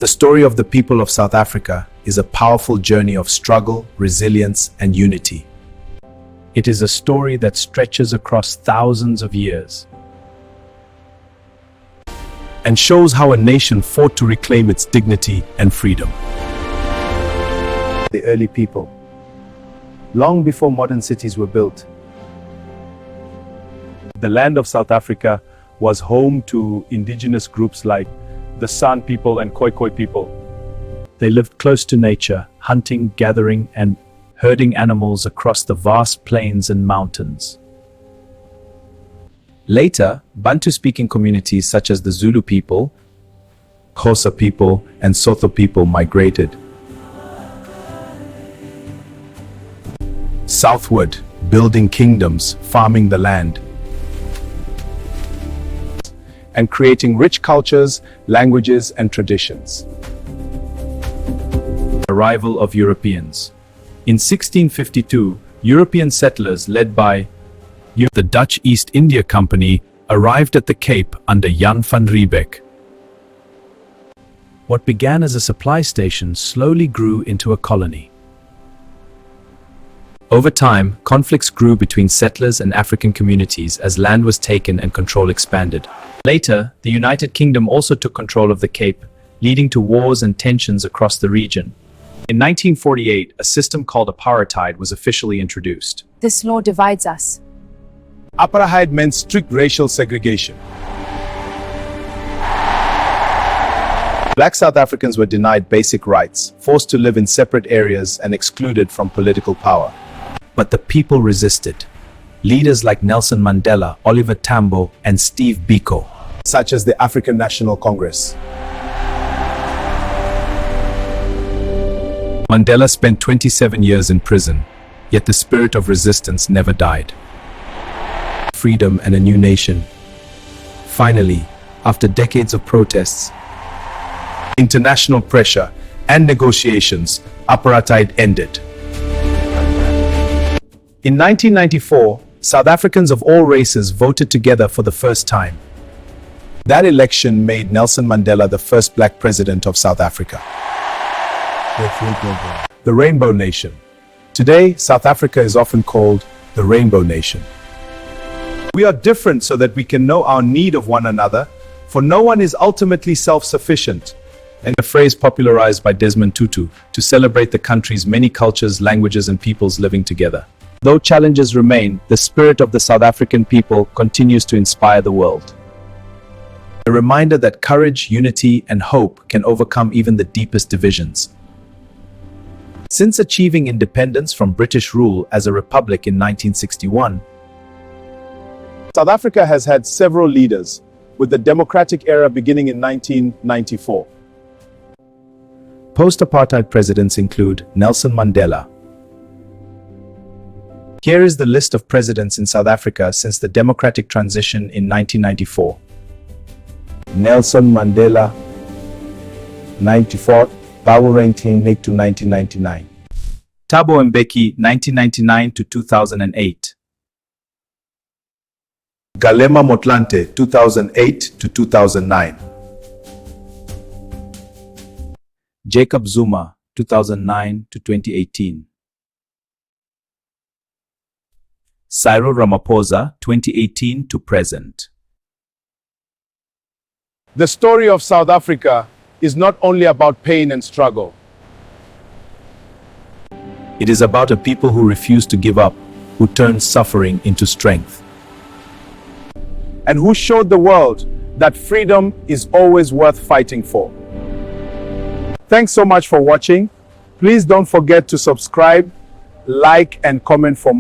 The story of the people of South Africa is a powerful journey of struggle, resilience, and unity. It is a story that stretches across thousands of years and shows how a nation fought to reclaim its dignity and freedom. The early people, long before modern cities were built, the land of South Africa was home to indigenous groups like the San people and Khoi people. They lived close to nature, hunting, gathering, and herding animals across the vast plains and mountains. Later, Bantu-speaking communities such as the Zulu people, Xhosa people, and Sotho people migrated southward, building kingdoms, farming the land, and creating rich cultures, languages, and traditions. Arrival of Europeans. In 1652, European settlers led by the Dutch East India Company arrived at the Cape under Jan van Riebeeck. What began as a supply station slowly grew into a colony. Over time, conflicts grew between settlers and African communities as land was taken and control expanded. Later, the United Kingdom also took control of the Cape, leading to wars and tensions across the region. In 1948, a system called apartheid was officially introduced. This law divides us. Apartheid meant strict racial segregation. Black South Africans were denied basic rights, forced to live in separate areas, and excluded from political power. But the people resisted. Leaders like Nelson Mandela, Oliver Tambo, and Steve Biko, such as the African National Congress. Mandela spent 27 years in prison, yet the spirit of resistance never died. Freedom and a new nation. Finally, after decades of protests, international pressure, and negotiations, apartheid ended. In 1994, South Africans of all races voted together for the first time. That election made Nelson Mandela the first black president of South Africa. The Rainbow Nation. Today, South Africa is often called the Rainbow Nation. We are different so that we can know our need of one another, for no one is ultimately self-sufficient. And a phrase popularized by Desmond Tutu to celebrate the country's many cultures, languages, and peoples living together. Though challenges remain, the spirit of the South African people continues to inspire the world. A reminder that courage, unity, and hope can overcome even the deepest divisions. Since achieving independence from British rule as a republic in 1961, South Africa has had several leaders, with the democratic era beginning in 1994. Post-apartheid presidents include Nelson Mandela. Here is the list of presidents in South Africa since the democratic transition in 1994. Nelson Mandela, 94, Thabo Mbeki to 1999. Thabo Mbeki, 1999 to 2008. Kgalema Motlanthe, 2008 to 2009. Jacob Zuma, 2009 to 2018. Cyril Ramaphosa, 2018 to present. The story of South Africa is not only about pain and struggle. It is about a people who refuse to give up, who turned suffering into strength, and who showed the world that freedom is always worth fighting for. Thanks so much for watching. Please don't forget to subscribe, like, and comment for more.